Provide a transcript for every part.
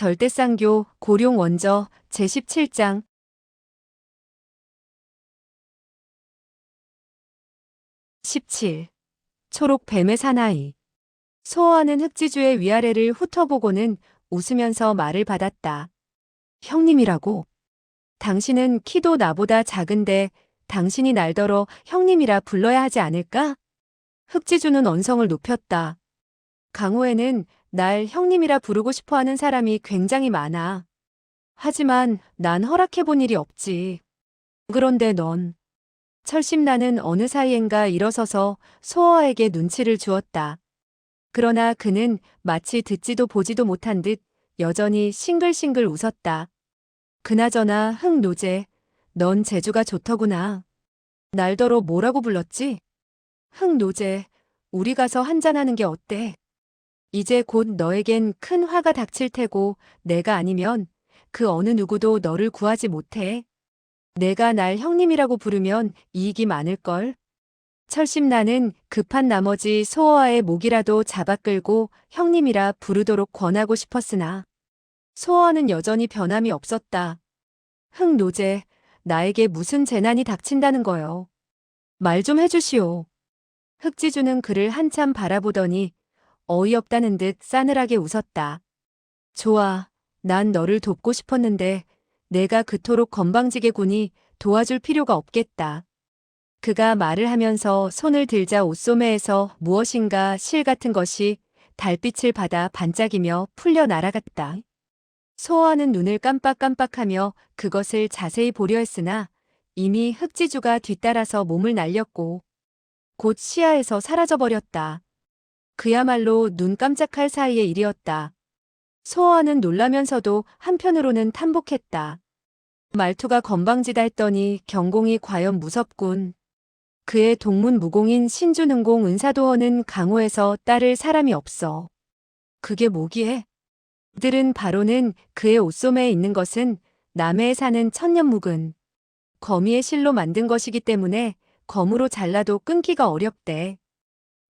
절대쌍교 고룡 원저 제17장 17. 초록 뱀의 사나이. 소호하는 흑지주의 위아래를 훑어보고는 웃으면서 말을 받았다. 형님이라고? 당신은 키도 나보다 작은데 당신이 날더러 형님이라 불러야 하지 않을까? 흑지주는 언성을 높였다. 강호에는 날 형님이라 부르고 싶어하는 사람이 굉장히 많아. 하지만 난 허락해본 일이 없지. 그런데 넌. 철심나는 어느 사이엔가 일어서서 소어에게 눈치를 주었다. 그러나 그는 마치 듣지도 보지도 못한 듯 여전히 싱글싱글 웃었다. 그나저나 흑노제, 넌 재주가 좋더구나. 날더러 뭐라고 불렀지? 흑노제, 우리 가서 한잔하는 게 어때? 이제 곧 너에겐 큰 화가 닥칠 테고 내가 아니면 그 어느 누구도 너를 구하지 못해. 내가 날 형님이라고 부르면 이익이 많을걸. 철심나는 급한 나머지 소어와의 목이라도 잡아 끌고 형님이라 부르도록 권하고 싶었으나 소어와는 여전히 변함이 없었다. 흑노제, 나에게 무슨 재난이 닥친다는 거요. 말 좀 해주시오. 흑지주는 그를 한참 바라보더니 어이없다는 듯 싸늘하게 웃었다. 좋아, 난 너를 돕고 싶었는데 내가 그토록 건방지게 구니 도와줄 필요가 없겠다. 그가 말을 하면서 손을 들자 옷소매에서 무엇인가 실 같은 것이 달빛을 받아 반짝이며 풀려 날아갔다. 소호하는 눈을 깜빡깜빡하며 그것을 자세히 보려 했으나 이미 흑지주가 뒤따라서 몸을 날렸고 곧 시야에서 사라져버렸다. 그야말로 눈 깜짝할 사이의 일이었다. 소호하는 놀라면서도 한편으로는 탐복했다. 말투가 건방지다 했더니 경공이 과연 무섭군. 그의 동문무공인 신준흥공 은사도원은 강호에서 따를 사람이 없어. 그게 뭐기에? 그들은 바로는 그의 옷소매에 있는 것은 남해에 사는 천년묵은 거미의 실로 만든 것이기 때문에 검으로 잘라도 끊기가 어렵대.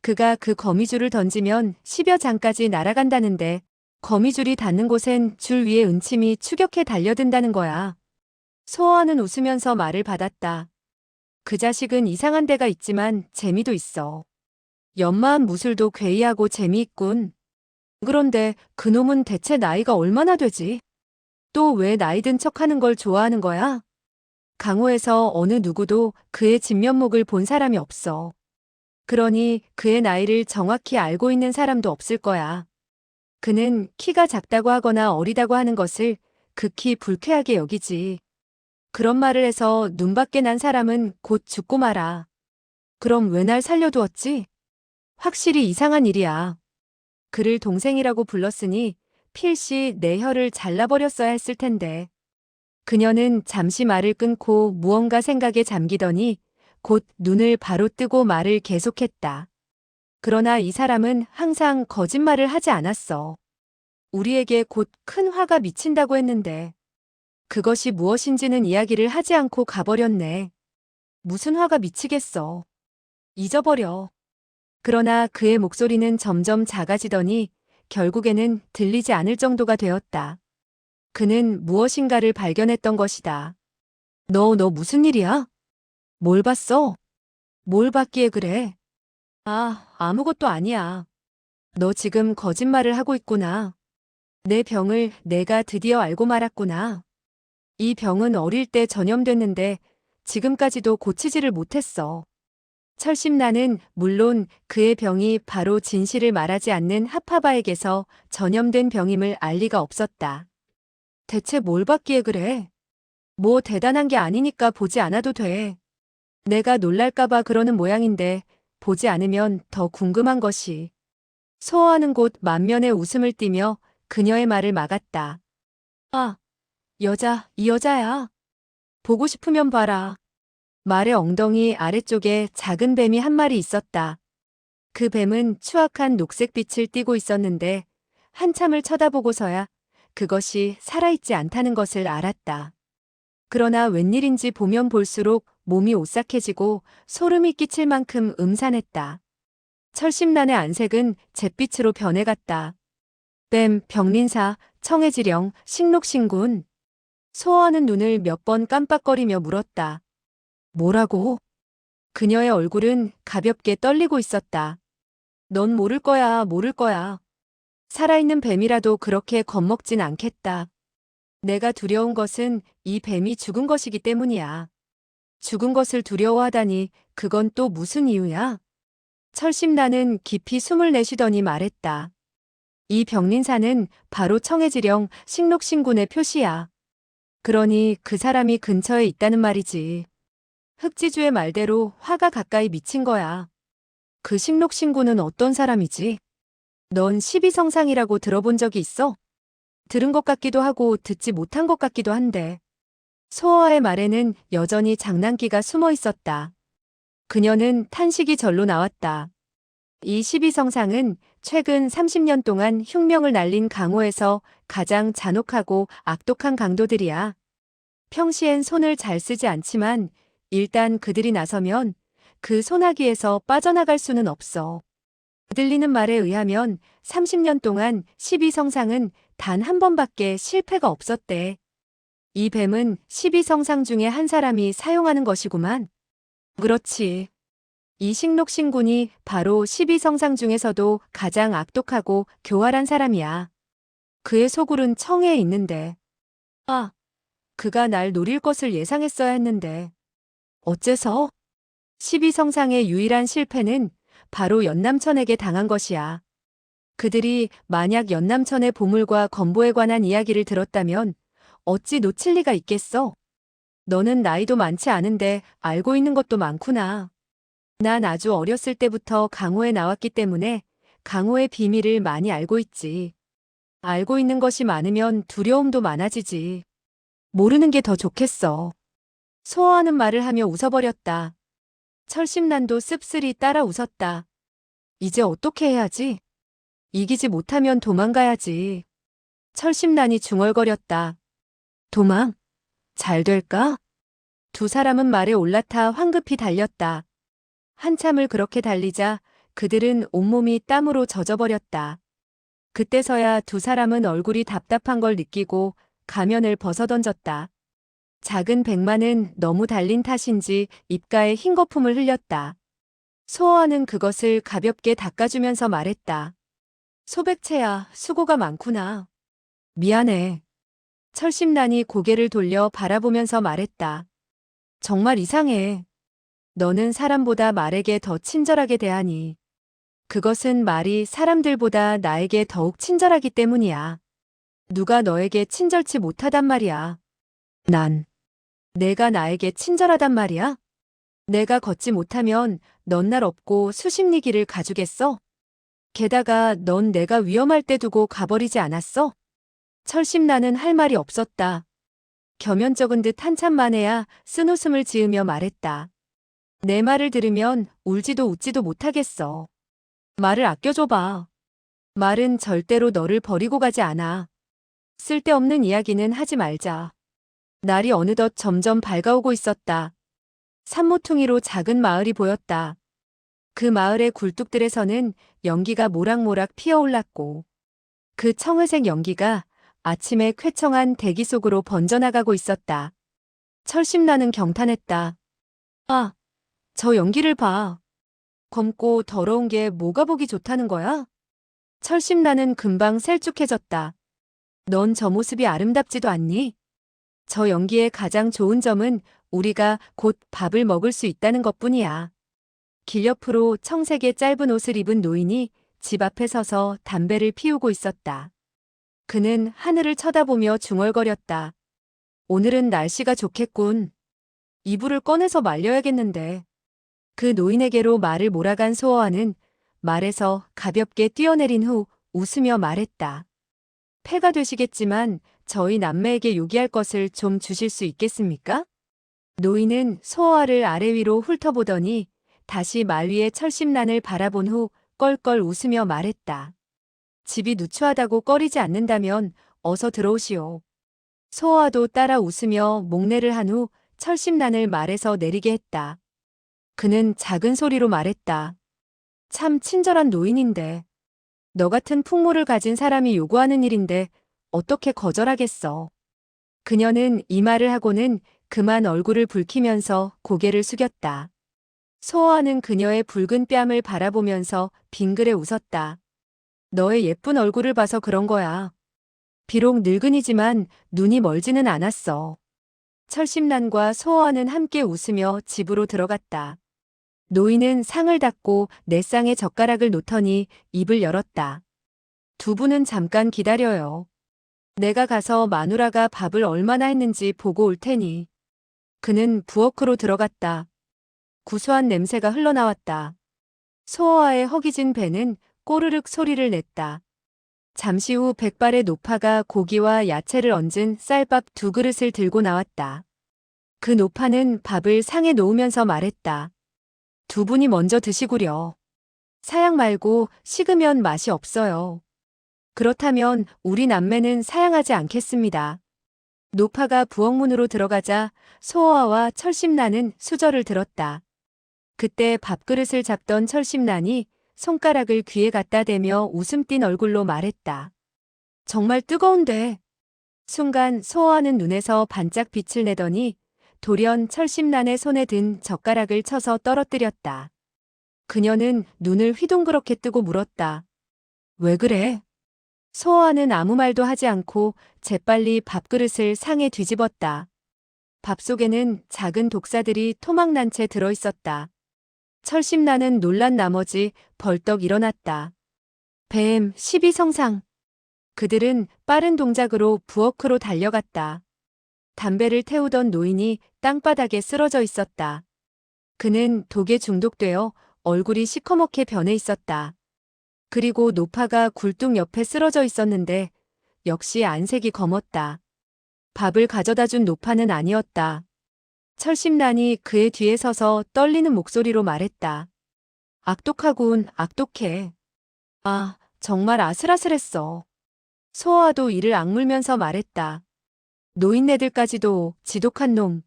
그가 그 거미줄을 던지면 10여 장까지 날아간다는데 거미줄이 닿는 곳엔 줄 위에 은침이 추격해 달려든다는 거야. 소호하는 웃으면서 말을 받았다. 그 자식은 이상한 데가 있지만 재미도 있어. 연마한 무술도 괴이하고 재미있군. 그런데 그놈은 대체 나이가 얼마나 되지? 또 왜 나이 든 척하는 걸 좋아하는 거야? 강호에서 어느 누구도 그의 진면목을 본 사람이 없어. 그러니 그의 나이를 정확히 알고 있는 사람도 없을 거야. 그는 키가 작다고 하거나 어리다고 하는 것을 극히 불쾌하게 여기지. 그런 말을 해서 눈밖에 난 사람은 곧 죽고 말아. 그럼 왜 날 살려두었지? 확실히 이상한 일이야. 그를 동생이라고 불렀으니 필시 내 혀를 잘라버렸어야 했을 텐데. 그녀는 잠시 말을 끊고 무언가 생각에 잠기더니 곧 눈을 바로 뜨고 말을 계속했다. 그러나 이 사람은 항상 거짓말을 하지 않았어. 우리에게 곧 큰 화가 미친다고 했는데 그것이 무엇인지는 이야기를 하지 않고 가버렸네. 무슨 화가 미치겠어. 잊어버려. 그러나 그의 목소리는 점점 작아지더니 결국에는 들리지 않을 정도가 되었다. 그는 무엇인가를 발견했던 것이다. 너 무슨 일이야? 뭘 봤어? 뭘 봤기에 그래? 아, 아무것도 아니야. 너 지금 거짓말을 하고 있구나. 내 병을 내가 드디어 알고 말았구나. 이 병은 어릴 때 전염됐는데 지금까지도 고치지를 못했어. 철심나는 물론 그의 병이 바로 진실을 말하지 않는 하파바에게서 전염된 병임을 알 리가 없었다. 대체 뭘 봤기에 그래? 뭐 대단한 게 아니니까 보지 않아도 돼. 내가 놀랄까봐 그러는 모양인데 보지 않으면 더 궁금한 것이. 소호하는 곳 만면에 웃음을 띠며 그녀의 말을 막았다. 아, 이 여자야. 보고 싶으면 봐라. 말의 엉덩이 아래쪽에 작은 뱀이 한 마리 있었다. 그 뱀은 추악한 녹색빛을 띠고 있었는데 한참을 쳐다보고서야 그것이 살아있지 않다는 것을 알았다. 그러나 웬일인지 보면 볼수록 몸이 오싹해지고 소름이 끼칠 만큼 음산했다. 철심란의 안색은 잿빛으로 변해갔다. 뱀, 병린사, 청해지령, 식록신군. 소아는 눈을 몇 번 깜빡거리며 물었다. 뭐라고? 그녀의 얼굴은 가볍게 떨리고 있었다. 넌 모를 거야, 모를 거야. 살아있는 뱀이라도 그렇게 겁먹진 않겠다. 내가 두려운 것은 이 뱀이 죽은 것이기 때문이야. 죽은 것을 두려워하다니 그건 또 무슨 이유야? 철심나는 깊이 숨을 내쉬더니 말했다. 이 병린사는 바로 청해지령 식록신군의 표시야. 그러니 그 사람이 근처에 있다는 말이지. 흑지주의 말대로 화가 가까이 미친 거야. 그 식록신군은 어떤 사람이지? 넌 십이성상이라고 들어본 적이 있어? 들은 것 같기도 하고 듣지 못한 것 같기도 한데. 소어의 말에는 여전히 장난기가 숨어 있었다. 그녀는 탄식이 절로 나왔다. 이 십이성상은 최근 30년 동안 흉명을 날린 강호에서 가장 잔혹하고 악독한 강도들이야. 평시엔 손을 잘 쓰지 않지만 일단 그들이 나서면 그 소나기에서 빠져나갈 수는 없어. 들리는 말에 의하면 30년 동안 12성상은 단 한 번밖에 실패가 없었대. 이 뱀은 12성상 중에 한 사람이 사용하는 것이구만. 그렇지. 이 식록신군이 바로 12성상 중에서도 가장 악독하고 교활한 사람이야. 그의 소굴은 청해에 있는데. 아, 그가 날 노릴 것을 예상했어야 했는데. 어째서? 12성상의 유일한 실패는 바로 연남천에게 당한 것이야. 그들이 만약 연남천의 보물과 건보에 관한 이야기를 들었다면 어찌 놓칠 리가 있겠어? 너는 나이도 많지 않은데 알고 있는 것도 많구나. 난 아주 어렸을 때부터 강호에 나왔기 때문에 강호의 비밀을 많이 알고 있지. 알고 있는 것이 많으면 두려움도 많아지지. 모르는 게 더 좋겠어. 소어하는 말을 하며 웃어버렸다. 철심난도 씁쓸히 따라 웃었다. 이제 어떻게 해야지? 이기지 못하면 도망가야지. 철심난이 중얼거렸다. 도망? 잘 될까? 두 사람은 말에 올라타 황급히 달렸다. 한참을 그렇게 달리자 그들은 온몸이 땀으로 젖어버렸다. 그때서야 두 사람은 얼굴이 답답한 걸 느끼고 가면을 벗어던졌다. 작은 백마는 너무 달린 탓인지 입가에 흰 거품을 흘렸다. 소어하는 그것을 가볍게 닦아주면서 말했다. 소백채야, 수고가 많구나. 미안해. 철심난이 고개를 돌려 바라보면서 말했다. 정말 이상해. 너는 사람보다 말에게 더 친절하게 대하니. 그것은 말이 사람들보다 나에게 더욱 친절하기 때문이야. 누가 너에게 친절치 못하단 말이야. 내가 나에게 친절하단 말이야? 내가 걷지 못하면 넌 날 업고 수십리 길을 가주겠어? 게다가 넌 내가 위험할 때 두고 가버리지 않았어? 철심나는 할 말이 없었다. 겸연쩍은 듯 한참 만에야 쓴웃음을 지으며 말했다. 내 말을 들으면 울지도 웃지도 못하겠어. 말을 아껴줘봐. 말은 절대로 너를 버리고 가지 않아. 쓸데없는 이야기는 하지 말자. 날이 어느덧 점점 밝아오고 있었다. 산모퉁이로 작은 마을이 보였다. 그 마을의 굴뚝들에서는 연기가 모락모락 피어올랐고 그 청회색 연기가 아침의 쾌청한 대기 속으로 번져나가고 있었다. 철심나는 경탄했다. 아, 저 연기를 봐. 검고 더러운 게 뭐가 보기 좋다는 거야? 철심나는 금방 셀쭉해졌다. 넌 저 모습이 아름답지도 않니? 저 연기의 가장 좋은 점은 우리가 곧 밥을 먹을 수 있다는 것뿐이야. 길 옆으로 청색의 짧은 옷을 입은 노인이 집 앞에 서서 담배를 피우고 있었다. 그는 하늘을 쳐다보며 중얼거렸다. 오늘은 날씨가 좋겠군. 이불을 꺼내서 말려야겠는데. 그 노인에게로 말을 몰아간 소어하는 말에서 가볍게 뛰어내린 후 웃으며 말했다. 패가 되시겠지만 저희 남매에게 요기할 것을 좀 주실 수 있겠습니까? 노인은 소어아를 아래 위로 훑어보더니 다시 말 위에 철심란을 바라본 후 껄껄 웃으며 말했다. 집이 누추하다고 꺼리지 않는다면 어서 들어오시오. 소어아도 따라 웃으며 목례를 한 후 철심란을 말에서 내리게 했다. 그는 작은 소리로 말했다. 참 친절한 노인인데. 너 같은 풍모를 가진 사람이 요구하는 일인데 어떻게 거절하겠어. 그녀는 이 말을 하고는 그만 얼굴을 붉히면서 고개를 숙였다. 소호아는 그녀의 붉은 뺨을 바라보면서 빙그레 웃었다. 너의 예쁜 얼굴을 봐서 그런 거야. 비록 늙은이지만 눈이 멀지는 않았어. 철심란과 소호아는 함께 웃으며 집으로 들어갔다. 노인은 상을 닫고 내 쌍에 젓가락을 놓더니 입을 열었다. 두 분은 잠깐 기다려요. 내가 가서 마누라가 밥을 얼마나 했는지 보고 올 테니. 그는 부엌으로 들어갔다. 구수한 냄새가 흘러나왔다. 소호아의 허기진 배는 꼬르륵 소리를 냈다. 잠시 후 백발의 노파가 고기와 야채를 얹은 쌀밥 2그릇을 들고 나왔다. 그 노파는 밥을 상에 놓으면서 말했다. 두 분이 먼저 드시구려. 사양 말고 식으면 맛이 없어요. 그렇다면 우리 남매는 사양하지 않겠습니다. 노파가 부엌문으로 들어가자 소호아와 철심란은 수저를 들었다. 그때 밥그릇을 잡던 철심란이 손가락을 귀에 갖다 대며 웃음 띤 얼굴로 말했다. 정말 뜨거운데. 순간 소호아는 눈에서 반짝 빛을 내더니 돌연 철심란의 손에 든 젓가락을 쳐서 떨어뜨렸다. 그녀는 눈을 휘둥그렇게 뜨고 물었다. 왜 그래? 소호아는 아무 말도 하지 않고 재빨리 밥그릇을 상에 뒤집었다. 밥 속에는 작은 독사들이 토막난 채 들어있었다. 철심란은 놀란 나머지 벌떡 일어났다. 뱀, 12성상. 그들은 빠른 동작으로 부엌으로 달려갔다. 담배를 태우던 노인이 땅바닥에 쓰러져 있었다. 그는 독에 중독되어 얼굴이 시커멓게 변해 있었다. 그리고 노파가 굴뚝 옆에 쓰러져 있었는데 역시 안색이 검었다. 밥을 가져다 준 노파는 아니었다. 철심란이 그의 뒤에 서서 떨리는 목소리로 말했다. 악독하군, 악독해. 아, 정말 아슬아슬했어. 소호아도 이를 악물면서 말했다. 노인네들까지도 지독한 놈.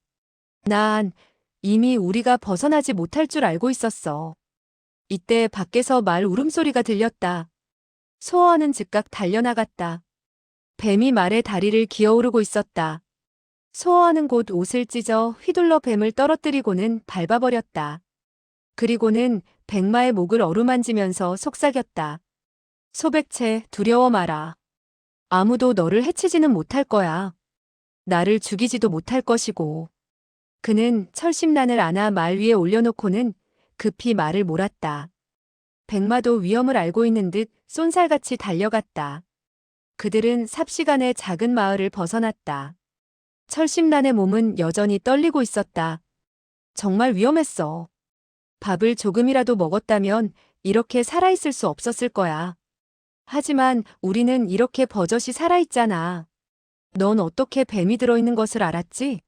난 이미 우리가 벗어나지 못할 줄 알고 있었어. 이때 밖에서 말 울음소리가 들렸다. 소호아는 즉각 달려나갔다. 뱀이 말의 다리를 기어오르고 있었다. 소호아는 곧 옷을 찢어 휘둘러 뱀을 떨어뜨리고는 밟아버렸다. 그리고는 백마의 목을 어루만지면서 속삭였다. 소백채, 두려워 마라. 아무도 너를 해치지는 못할 거야. 나를 죽이지도 못할 것이고. 그는 철심란을 안아 말 위에 올려놓고는 급히 말을 몰았다. 백마도 위험을 알고 있는 듯 쏜살같이 달려갔다. 그들은 삽시간에 작은 마을을 벗어났다. 철심란의 몸은 여전히 떨리고 있었다. 정말 위험했어. 밥을 조금이라도 먹었다면 이렇게 살아있을 수 없었을 거야. 하지만 우리는 이렇게 버젓이 살아있잖아. 넌 어떻게 뱀이 들어있는 것을 알았지?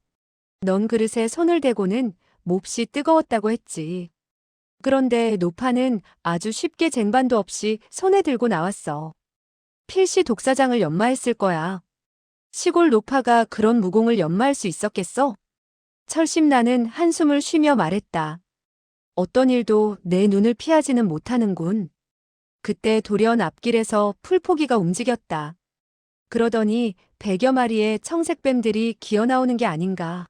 넌 그릇에 손을 대고는 몹시 뜨거웠다고 했지. 그런데 노파는 아주 쉽게 쟁반도 없이 손에 들고 나왔어. 필시 독사장을 연마했을 거야. 시골 노파가 그런 무공을 연마할 수 있었겠어? 철심란은 한숨을 쉬며 말했다. 어떤 일도 내 눈을 피하지는 못하는군. 그때 돌연 앞길에서 풀포기가 움직였다. 그러더니 100여 마리의 청색뱀들이 기어나오는 게 아닌가.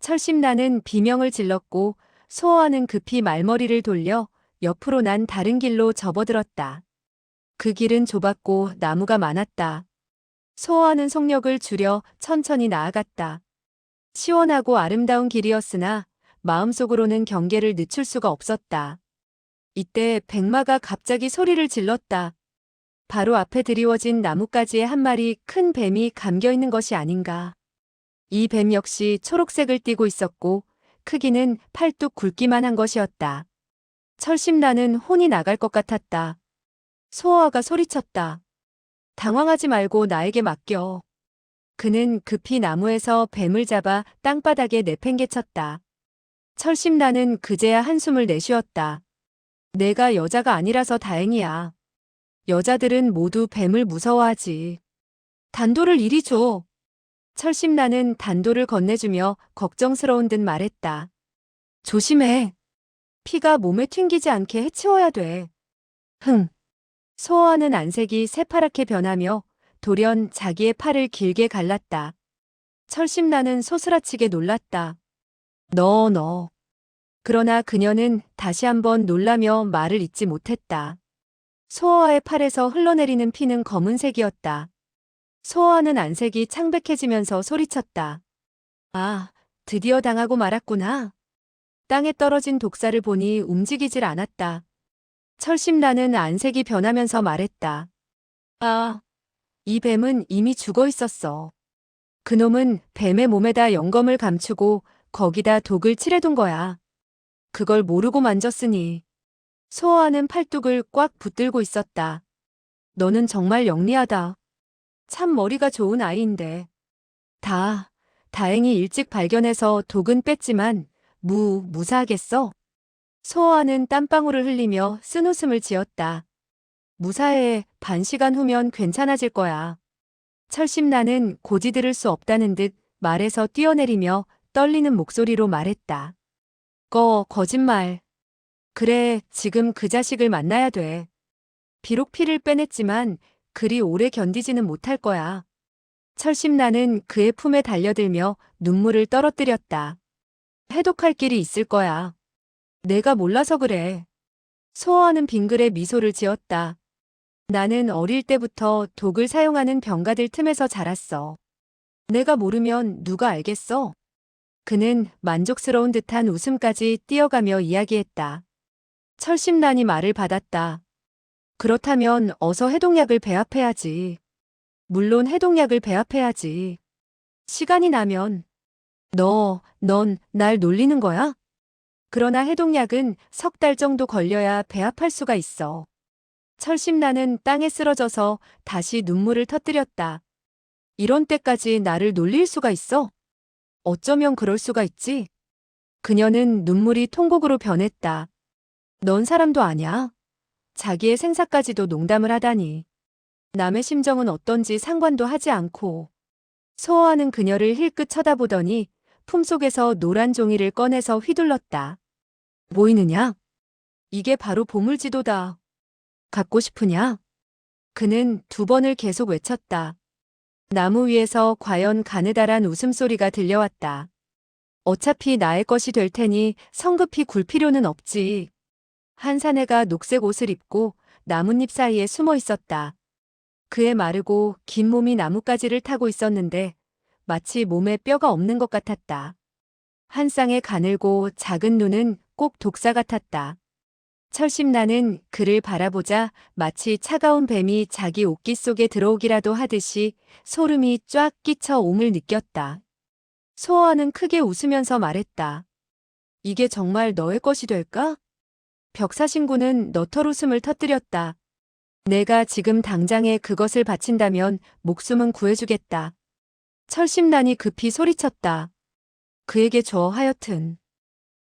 철심란은 비명을 질렀고 소호아는 급히 말머리를 돌려 옆으로 난 다른 길로 접어들었다. 그 길은 좁았고 나무가 많았다. 소호아는 속력을 줄여 천천히 나아갔다. 시원하고 아름다운 길이었으나 마음속으로는 경계를 늦출 수가 없었다. 이때 백마가 갑자기 소리를 질렀다. 바로 앞에 드리워진 나뭇가지에 한 마리 큰 뱀이 감겨있는 것이 아닌가. 이 뱀 역시 초록색을 띠고 있었고 크기는 팔뚝 굵기만 한 것이었다. 철심란은 혼이 나갈 것 같았다. 소호아가 소리쳤다. 당황하지 말고 나에게 맡겨. 그는 급히 나무에서 뱀을 잡아 땅바닥에 내팽개쳤다. 철심란은 그제야 한숨을 내쉬었다. 내가 여자가 아니라서 다행이야. 여자들은 모두 뱀을 무서워하지. 단도를 이리 줘. 철심란은 단도를 건네주며 걱정스러운 듯 말했다. 조심해. 피가 몸에 튕기지 않게 해치워야 돼. 흥. 소호아는 안색이 새파랗게 변하며 돌연 자기의 팔을 길게 갈랐다. 철심나는 소스라치게 놀랐다. 너. 그러나 그녀는 다시 한번 놀라며 말을 잇지 못했다. 소어와의 팔에서 흘러내리는 피는 검은색이었다. 소어와는 안색이 창백해지면서 소리쳤다. 아, 드디어 당하고 말았구나. 땅에 떨어진 독사를 보니 움직이질 않았다. 철심나는 안색이 변하면서 말했다. 아, 이 뱀은 이미 죽어 있었어. 그놈은 뱀의 몸에다 영검을 감추고 거기다 독을 칠해둔 거야. 그걸 모르고 만졌으니. 소어와는 팔뚝을 꽉 붙들고 있었다. 너는 정말 영리하다. 참 머리가 좋은 아이인데. 다행히 일찍 발견해서 독은 뺐지만 무사하겠어? 소어와는 땀방울을 흘리며 쓴웃음을 지었다. 무사해. 반시간 후면 괜찮아질 거야. 철심나는 고지 들을 수 없다는 듯 말에서 뛰어내리며 떨리는 목소리로 말했다. 거짓말. 그래, 지금 그 자식을 만나야 돼. 비록 피를 빼냈지만 그리 오래 견디지는 못할 거야. 철심나는 그의 품에 달려들며 눈물을 떨어뜨렸다. 해독할 길이 있을 거야. 내가 몰라서 그래. 소어와는 빙그레 미소를 지었다. 나는 어릴 때부터 독을 사용하는 병가들 틈에서 자랐어. 내가 모르면 누가 알겠어? 그는 만족스러운 듯한 웃음까지 띄어가며 이야기했다. 철심난이 말을 받았다. 그렇다면 어서 해독약을 배합해야지. 물론 해독약을 배합해야지. 시간이 나면. 넌 날 놀리는 거야? 그러나 해독약은 3달 정도 걸려야 배합할 수가 있어. 철심나는 땅에 쓰러져서 다시 눈물을 터뜨렸다. 이런 때까지 나를 놀릴 수가 있어? 어쩌면 그럴 수가 있지? 그녀는 눈물이 통곡으로 변했다. 넌 사람도 아냐? 자기의 생사까지도 농담을 하다니. 남의 심정은 어떤지 상관도 하지 않고. 소어와는 그녀를 힐끗 쳐다보더니 품속에서 노란 종이를 꺼내서 휘둘렀다. 보이느냐? 이게 바로 보물지도다. 갖고 싶으냐? 그는 2번을 계속 외쳤다. 나무 위에서 과연 가느다란 웃음소리가 들려왔다. 어차피 나의 것이 될 테니 성급히 굴 필요는 없지. 한 사내가 녹색 옷을 입고 나뭇잎 사이에 숨어 있었다. 그의 마르고 긴 몸이 나뭇가지를 타고 있었는데 마치 몸에 뼈가 없는 것 같았다. 한 쌍의 가늘고 작은 눈은 꼭 독사 같았다. 철심나는 그를 바라보자 마치 차가운 뱀이 자기 옷깃 속에 들어오기라도 하듯이 소름이 쫙 끼쳐 옴을 느꼈다. 소어와는 크게 웃으면서 말했다. 이게 정말 너의 것이 될까? 벽사신구는 너털 웃음을 터뜨렸다. 내가 지금 당장에 그것을 바친다면 목숨은 구해주겠다. 철심난이 급히 소리쳤다. 그에게 줘 하여튼.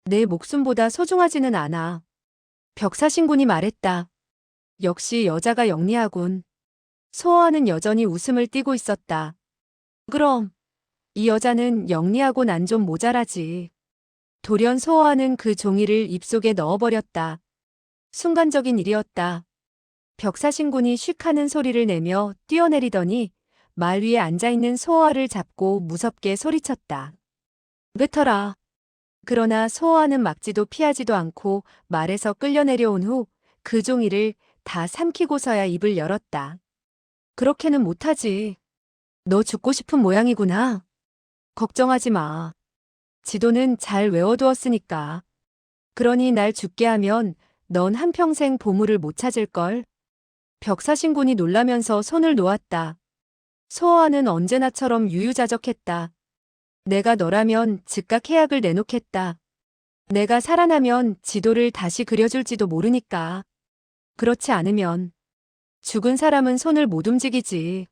내 목숨보다 소중하지는 않아. 벽사신군이 말했다. 역시 여자가 영리하군. 소어와는 여전히 웃음을 띠고 있었다. 그럼 이 여자는 영리하고 난 좀 모자라지. 돌연 소어와는 그 종이를 입속에 넣어버렸다. 순간적인 일이었다. 벽사신군이 쉭 하는 소리를 내며 뛰어내리더니 말 위에 앉아있는 소어와를 잡고 무섭게 소리쳤다. 뱉어라. 그러나 소어와는 막지도 피하지도 않고 말에서 끌려 내려온 후 그 종이를 다 삼키고서야 입을 열었다. 그렇게는 못하지. 너 죽고 싶은 모양이구나. 걱정하지 마. 지도는 잘 외워두었으니까. 그러니 날 죽게 하면 넌 한평생 보물을 못 찾을걸. 벽사신군이 놀라면서 손을 놓았다. 소어와는 언제나처럼 유유자적했다. 내가 너라면 즉각 해약을 내놓겠다. 내가 살아나면 지도를 다시 그려줄지도 모르니까. 그렇지 않으면 죽은 사람은 손을 못 움직이지.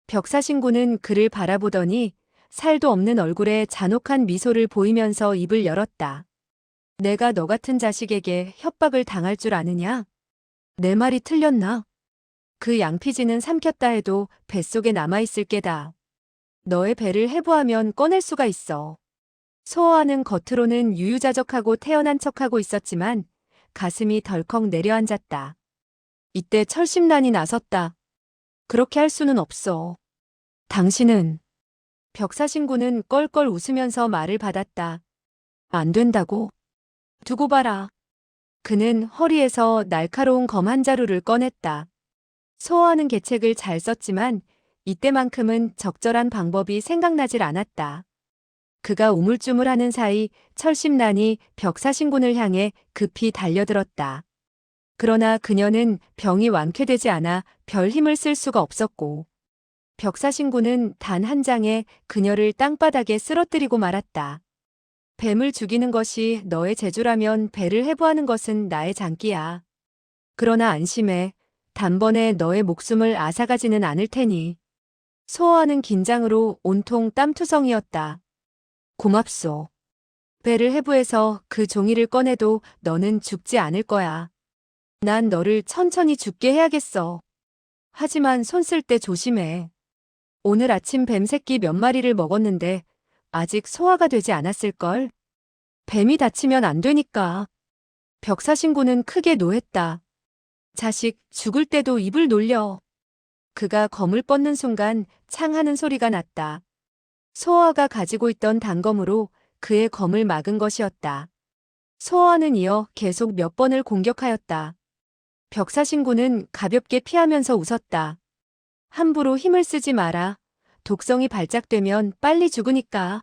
벽사신군은 그를 바라보더니 살도 없는 얼굴에 잔혹한 미소를 보이면서 입을 열었다. 내가 너 같은 자식에게 협박을 당할 줄 아느냐? 내 말이 틀렸나? 그 양피지는 삼켰다 해도 뱃속에 남아있을 게다. 너의 배를 해부하면 꺼낼 수가 있어. 소어와는 겉으로는 유유자적하고 태연한 척하고 있었지만 가슴이 덜컥 내려앉았다. 이때 철심난이 나섰다. 그렇게 할 수는 없어. 당신은, 벽사신구는 껄껄 웃으면서 말을 받았다. 안 된다고? 두고 봐라. 그는 허리에서 날카로운 검 한 자루를 꺼냈다. 소화하는 계책을 잘 썼지만 이때만큼은 적절한 방법이 생각나질 않았다. 그가 우물쭈물하는 사이 철심난이 벽사신군을 향해 급히 달려들었다. 그러나 그녀는 병이 완쾌되지 않아 별 힘을 쓸 수가 없었고 벽사신군은 단 한 장에 그녀를 땅바닥에 쓰러뜨리고 말았다. 뱀을 죽이는 것이 너의 재주라면 배를 해부하는 것은 나의 장기야. 그러나 안심해. 단번에 너의 목숨을 앗아가지는 않을 테니. 소호하는 긴장으로 온통 땀투성이었다. 고맙소. 배를 해부해서 그 종이를 꺼내도 너는 죽지 않을 거야. 난 너를 천천히 죽게 해야겠어. 하지만 손 쓸 때 조심해. 오늘 아침 뱀 새끼 몇 마리를 먹었는데 아직 소화가 되지 않았을걸? 뱀이 다치면 안 되니까. 벽사신구는 크게 노했다. 자식, 죽을 때도 입을 놀려. 그가 검을 뻗는 순간 창 하는 소리가 났다. 소호아가 가지고 있던 단검으로 그의 검을 막은 것이었다. 소호아는 이어 계속 몇 번을 공격하였다. 벽사신구는 가볍게 피하면서 웃었다. 함부로 힘을 쓰지 마라. 독성이 발작되면 빨리 죽으니까.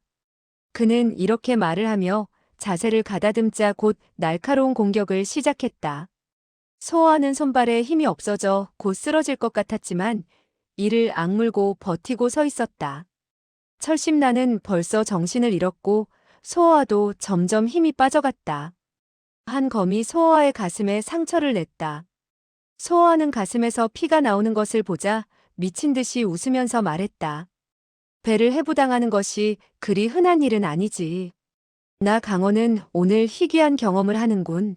그는 이렇게 말을 하며 자세를 가다듬자 곧 날카로운 공격을 시작했다. 소호아는 손발에 힘이 없어져 곧 쓰러질 것 같았지만 이를 악물고 버티고 서 있었다. 철심나는 벌써 정신을 잃었고 소호아도 점점 힘이 빠져갔다. 한 검이 소호아의 가슴에 상처를 냈다. 소호아는 가슴에서 피가 나오는 것을 보자 미친 듯이 웃으면서 말했다. 배를 해부당하는 것이 그리 흔한 일은 아니지. 나 강원은 오늘 희귀한 경험을 하는군.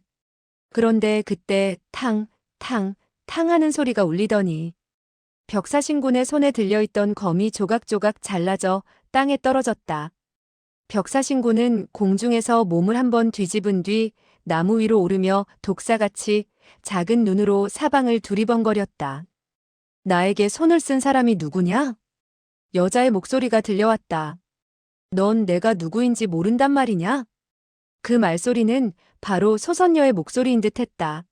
그런데 그때 탕, 탕, 탕 하는 소리가 울리더니 벽사신군의 손에 들려있던 검이 조각조각 잘라져 땅에 떨어졌다. 벽사신군은 공중에서 몸을 한번 뒤집은 뒤 나무 위로 오르며 독사같이 작은 눈으로 사방을 두리번거렸다. 나에게 손을 쓴 사람이 누구냐? 여자의 목소리가 들려왔다. 넌 내가 누구인지 모른단 말이냐? 그 말소리는 바로 소선녀의 목소리인 듯했다.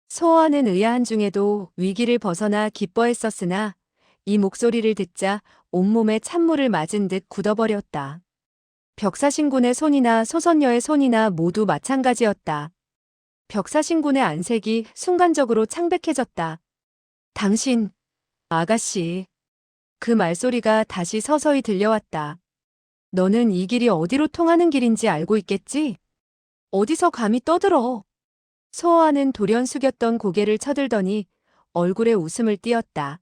소호아는 의아한 중에도 위기를 벗어나 기뻐했었으나 이 목소리를 듣자 온몸에 찬물을 맞은 듯 굳어버렸다. 벽사신군의 손이나 소선녀의 손이나 모두 마찬가지였다. 벽사신군의 안색이 순간적으로 창백해졌다. 당신, 아가씨. 그 말소리가 다시 서서히 들려왔다. 너는 이 길이 어디로 통하는 길인지 알고 있겠지? 어디서 감히 떠들어. 소호아는 돌연 숙였던 고개를 쳐들더니 얼굴에 웃음을 띄었다.